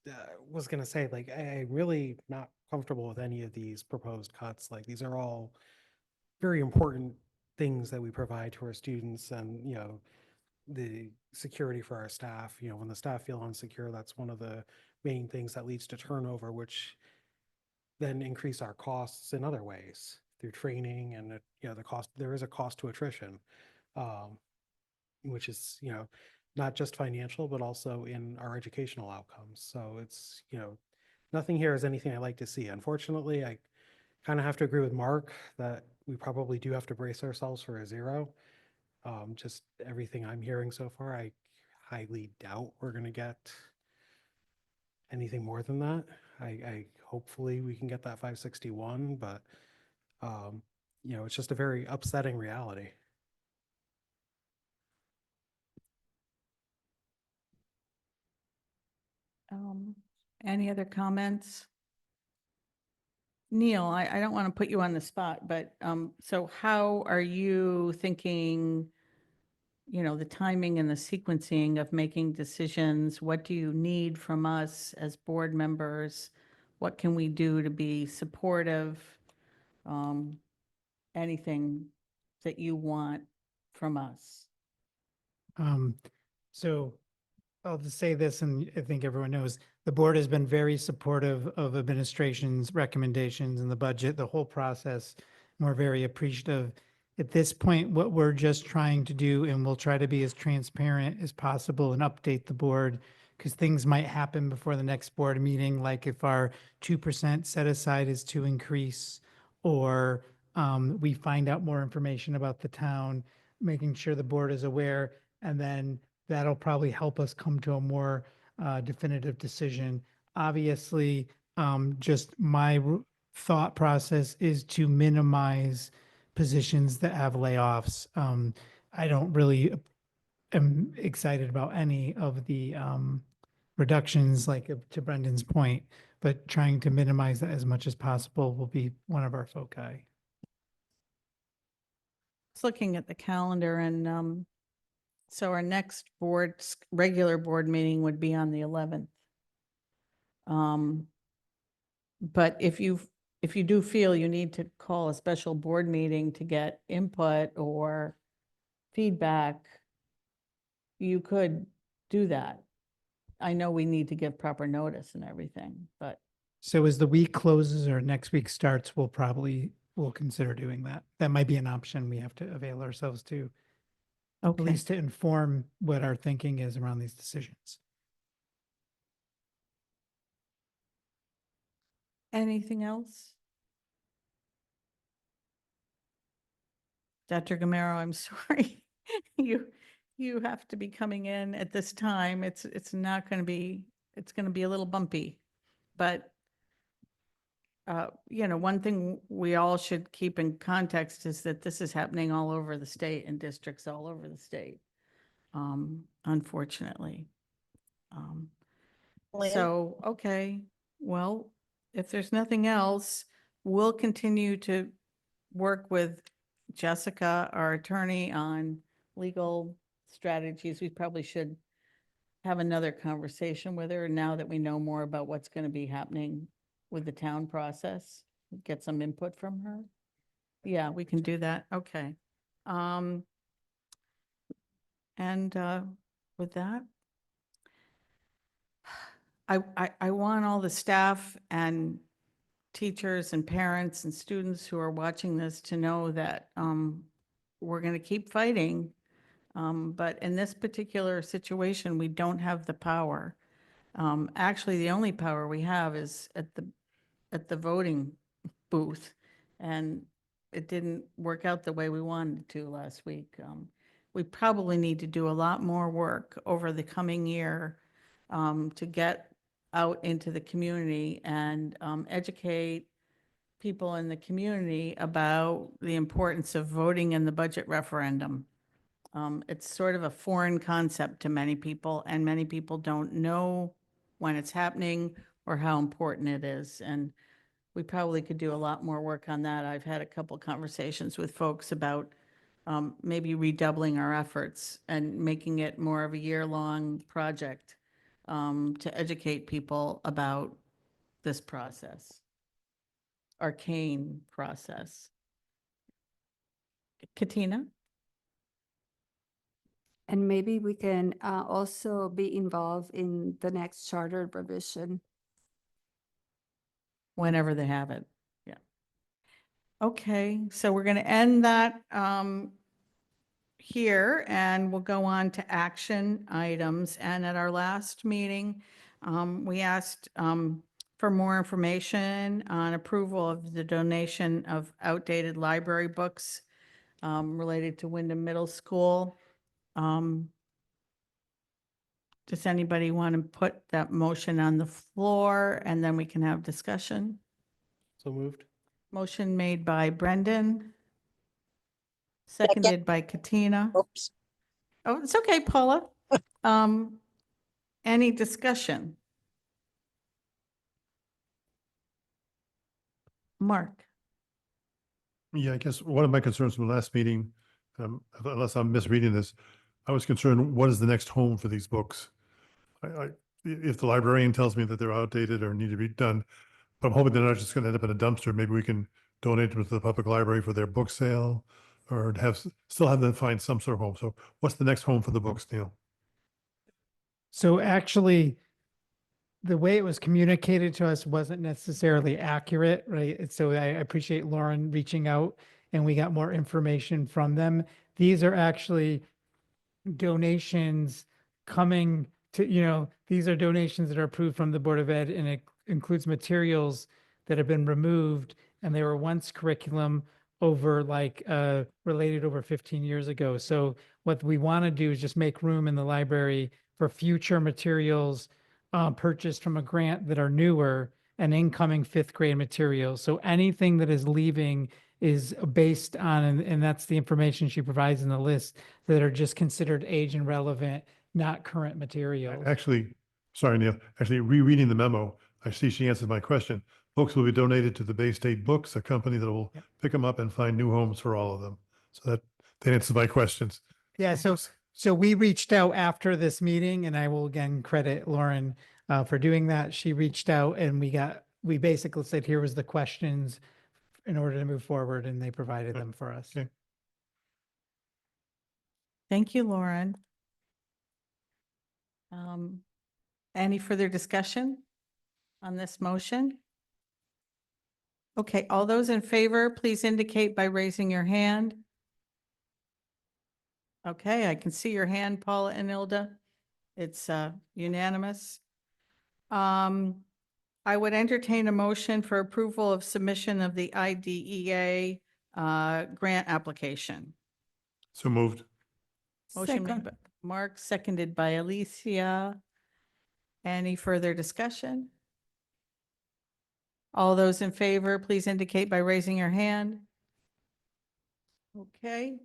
S8: was gonna say, like, I'm really not comfortable with any of these proposed cuts. Like, these are all very important things that we provide to our students, and, you know, the security for our staff. You know, when the staff feel insecure, that's one of the main things that leads to turnover, which then increase our costs in other ways through training and, you know, there is a cost to attrition. Which is, you know, not just financial, but also in our educational outcomes. So it's, you know, nothing here is anything I like to see. Unfortunately, I kind of have to agree with Mark that we probably do have to brace ourselves for a zero. Just everything I'm hearing so far, I highly doubt we're going to get anything more than that. I hopefully we can get that 561, but you know, it's just a very upsetting reality.
S1: Any other comments? Neil, I don't want to put you on the spot, but so how are you thinking, you know, the timing and the sequencing of making decisions? What do you need from us as board members? What can we do to be supportive? Anything that you want from us?
S3: So I'll just say this, and I think everyone knows, the board has been very supportive of administration's recommendations in the budget, the whole process. And we're very appreciative. At this point, what we're just trying to do, and we'll try to be as transparent as possible and update the board, because things might happen before the next board meeting, like if our 2% set aside is to increase, or we find out more information about the town, making sure the board is aware, and then that'll probably help us come to a more definitive decision. Obviously, just my thought process is to minimize positions that have layoffs. I don't really am excited about any of the reductions, like to Brendan's point, but trying to minimize that as much as possible will be one of our foci.
S1: Just looking at the calendar, and so our next regular board meeting would be on the 11th. But if you do feel you need to call a special board meeting to get input or feedback, you could do that. I know we need to give proper notice and everything, but
S3: So as the week closes or next week starts, we'll consider doing that. That might be an option we have to avail ourselves to, at
S1: okay.
S3: least to inform what our thinking is around these decisions.
S1: Anything else? Dr. Gamero, I'm sorry. You have to be coming in at this time. It's not going to be, it's going to be a little bumpy. But you know, one thing we all should keep in context is that this is happening all over the state and districts all over the state, unfortunately. Um,
S7: Lynn?
S1: So, okay, well, if there's nothing else, we'll continue to work with Jessica, our attorney, on legal strategies. We probably should have another conversation with her now that we know more about what's going to be happening with the town process. Get some input from her. Yeah, we can do that. Okay. Um, and with that, I want all the staff and teachers and parents and students who are watching this to know that we're going to keep fighting. But in this particular situation, we don't have the power. Actually, the only power we have is at the voting booth. And it didn't work out the way we wanted it to last week. We probably need to do a lot more work over the coming year to get out into the community and educate people in the community about the importance of voting in the budget referendum. It's sort of a foreign concept to many people, and many people don't know when it's happening or how important it is. And we probably could do a lot more work on that. I've had a couple conversations with folks about maybe redoubling our efforts and making it more of a year-long project to educate people about this process, arcane process. Katina?
S4: And maybe we can also be involved in the next charter revision.
S1: Whenever they have it, yeah. Okay, so we're going to end that here, and we'll go on to action items. And at our last meeting, we asked for more information on approval of the donation of outdated library books related to Windham Middle School. Does anybody want to put that motion on the floor, and then we can have discussion?
S8: So moved.
S1: Motion made by Brendan,
S7: Second.
S1: seconded by Katina.
S7: Oops.
S1: Oh, it's okay, Paula. Any discussion? Mark?
S5: Yeah, I guess one of my concerns from the last meeting, unless I'm misreading this, I was concerned, what is the next home for these books? If the librarian tells me that they're outdated or need to be done, but I'm hoping they're not just going to end up in a dumpster. Maybe we can donate them to the public library for their book sale or still have them find some sort of home. So what's the next home for the books, Neil?
S3: So actually, the way it was communicated to us wasn't necessarily accurate, right? And so I appreciate Lauren reaching out and we got more information from them. These are actually donations coming to, these are donations that are approved from the Board of Ed, and it includes materials that have been removed, and they were once curriculum related over 15 years ago. So what we want to do is just make room in the library for future materials purchased from a grant that are newer and incoming fifth grade materials. So anything that is leaving is based on, and that's the information she provides in the list, that are just considered age and relevant, not current materials.
S5: Actually, sorry, Neil, actually rereading the memo, I see she answered my question. Books will be donated to the Bay State Books, a company that will pick them up and find new homes for all of them. So that answers my questions.
S3: Yeah, so we reached out after this meeting, and I will again credit Lauren for doing that. She reached out and we basically said, here was the questions in order to move forward, and they provided them for us.
S5: Okay.
S1: Thank you, Lauren. Any further discussion on this motion? Okay, all those in favor, please indicate by raising your hand. Okay, I can see your hand, Paula and Ilda. It's unanimous. I would entertain a motion for approval of submission of the IDEA grant application.
S5: So moved.
S1: Motion made by Mark, seconded by Alicia. Any further discussion? All those in favor, please indicate by raising your hand. Okay,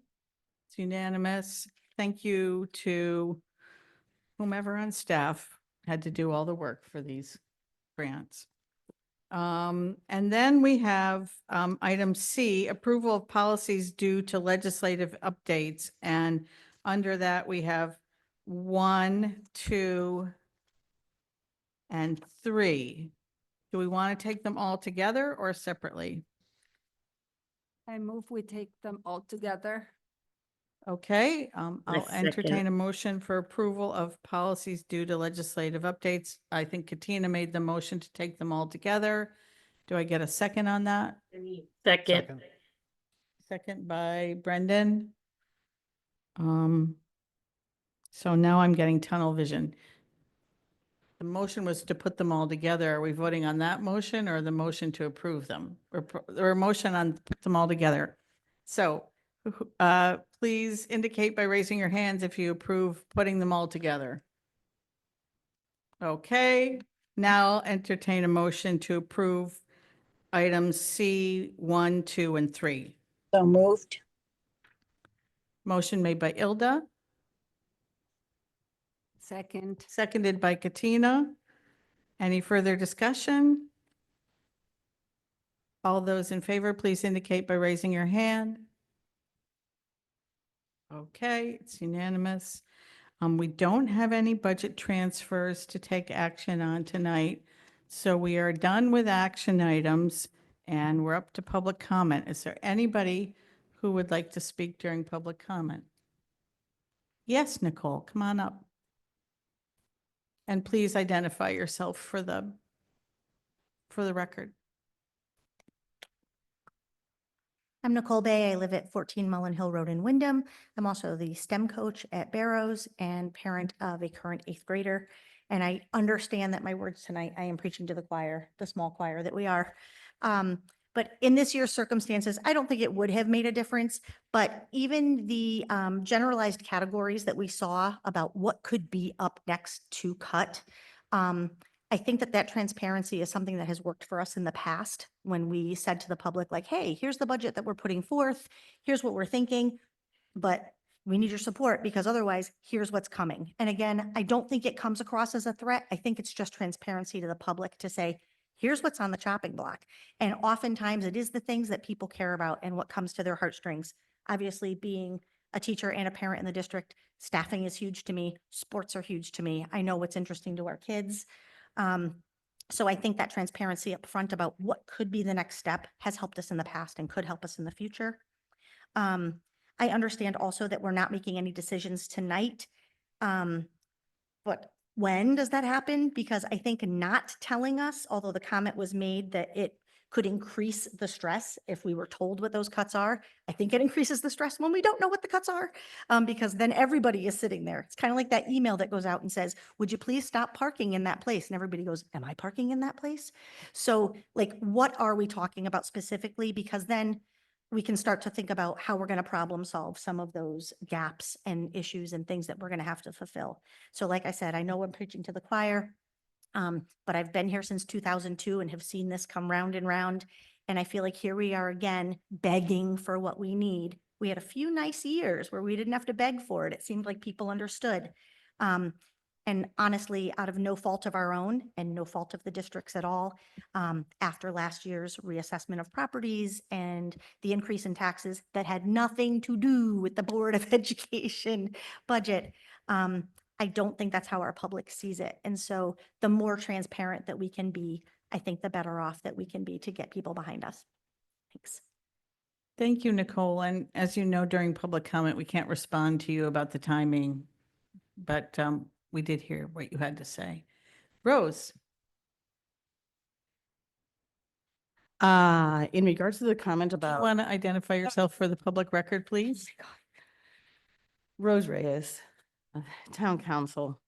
S1: it's unanimous. Thank you to whomever on staff had to do all the work for these grants. And then we have item C, approval of policies due to legislative updates. And under that, we have 1, 2, and 3. Do we want to take them all together or separately?
S4: I move we take them all together.
S1: Okay,
S2: I
S1: I'll
S2: second.
S1: entertain a motion for approval of policies due to legislative updates. I think Katina made the motion to take them all together. Do I get a second on that?
S2: Second.
S8: Second.
S1: Second by Brendan. So now I'm getting tunnel vision. The motion was to put them all together. Are we voting on that motion or the motion to approve them? Or a motion on put them all together? So, please indicate by raising your hands if you approve putting them all together. Okay, now I'll entertain a motion to approve items C, 1, 2, and 3.
S7: So moved.
S1: Motion made by Ilda,
S4: Second.
S1: seconded by Katina. Any further discussion? All those in favor, please indicate by raising your hand. Okay, it's unanimous. We don't have any budget transfers to take action on tonight. So we are done with action items and we're up to public comment. Is there anybody who would like to speak during public comment? Yes, Nicole, come on up. And please identify yourself for the record.
S9: I'm Nicole Bay. I live at 14 Mullen Hill Road in Windham. I'm also the STEM coach at Barrows and parent of a current 8th grader. And I understand that my words tonight, I am preaching to the choir, the small choir that we are. But in this year's circumstances, I don't think it would have made a difference. But even the generalized categories that we saw about what could be up next to cut, I think that transparency is something that has worked for us in the past when we said to the public, like, hey, here's the budget that we're putting forth. Here's what we're thinking, but we need your support because otherwise here's what's coming. And again, I don't think it comes across as a threat. I think it's just transparency to the public to say, here's what's on the chopping block. And oftentimes it is the things that people care about and what comes to their heartstrings. Obviously, being a teacher and a parent in the district, staffing is huge to me. Sports are huge to me. I know what's interesting to our kids. So I think that transparency up front about what could be the next step has helped us in the past and could help us in the future. I understand also that we're not making any decisions tonight. But when does that happen? Because I think not telling us, although the comment was made that it could increase the stress if we were told what those cuts are, I think it increases the stress when we don't know what the cuts are, because then everybody is sitting there. It's kind of like that email that goes out and says, would you please stop parking in that place? And everybody goes, am I parking in that place? So like, what are we talking about specifically? Because then we can start to think about how we're going to problem solve some of those gaps and issues and things that we're going to have to fulfill. So like I said, I know I'm preaching to the choir, but I've been here since 2002 and have seen this come round and round. And I feel like here we are again, begging for what we need. We had a few nice years where we didn't have to beg for it. It seemed like people understood. And honestly, out of no fault of our own and no fault of the districts at all, after last year's reassessment of properties and the increase in taxes that had nothing to do with the Board of Education budget, I don't think that's how our public sees it. And so the more transparent that we can be, I think the better off that we can be to get people behind us. Thanks.
S1: Thank you, Nicole. And as you know, during public comment, we can't respond to you about the timing, but we did hear what you had to say. Rose?
S10: In regards to the comment
S1: Do you
S10: about
S1: want to identify yourself for the public record, please?
S10: Rose Reyes, town council,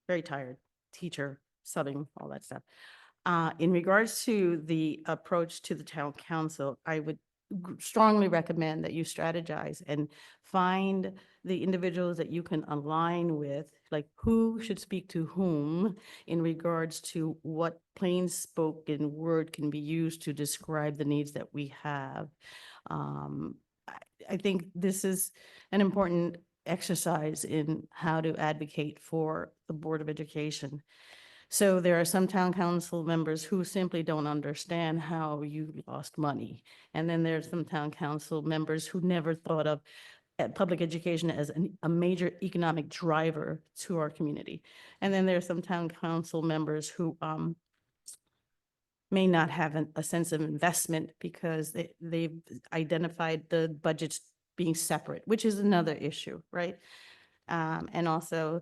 S10: very tired, teacher, subbing, all that stuff. In regards to the approach to the town council, I would strongly recommend that you strategize and find the individuals that you can align with, like who should speak to whom in regards to what plain spoken word can be used to describe the needs that we have. I think this is an important exercise in how to advocate for the Board of Education. So there are some town council members who simply don't understand how you lost money. And then there's some town council members who never thought of public education as a major economic driver to our community. And then there are some town council members who may not have a sense of investment because they've identified the budgets being separate, which is another issue, right? And also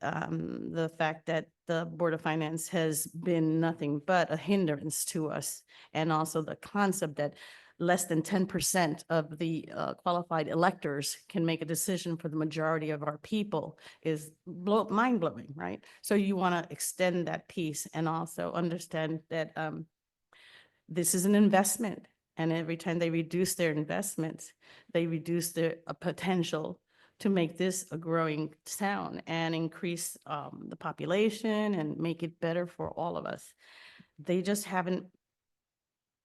S10: the fact that the Board of Finance has been nothing but a hindrance to us. And also the concept that less than 10% of the qualified electors can make a decision for the majority of our people is mind-blowing, right? So you want to extend that piece and also understand that this is an investment. And every time they reduce their investments, they reduce their potential to make this a growing town and increase the population and make it better for all of us. They just haven't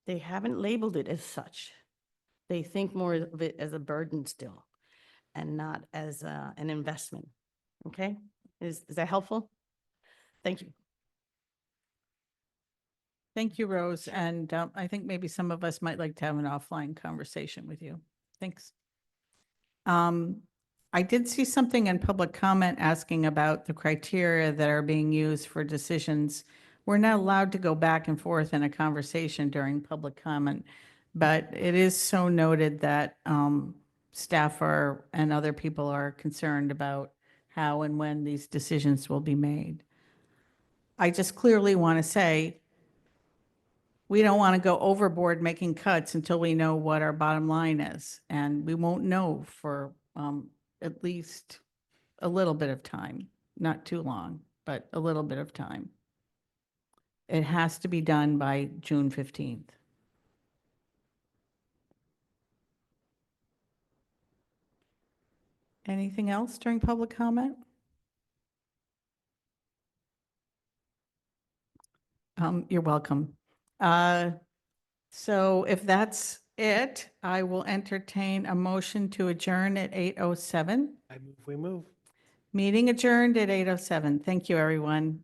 S10: labeled it as such. They think more of it as a burden still and not as an investment. Okay? Is that helpful? Thank you.
S1: Thank you, Rose. And I think maybe some of us might like to have an offline conversation with you. Thanks. I did see something in public comment asking about the criteria that are being used for decisions. We're not allowed to go back and forth in a conversation during public comment, but it is so noted that staff and other people are concerned about how and when these decisions will be made. I just clearly want to say, we don't want to go overboard making cuts until we know what our bottom line is. And we won't know for at least a little bit of time, not too long, but a little bit of time. It has to be done by June 15th. Anything else during public comment? You're welcome. So if that's it, I will entertain a motion to adjourn at 8:07.
S8: I move, we move.
S1: Meeting adjourned at 8:07. Thank you, everyone.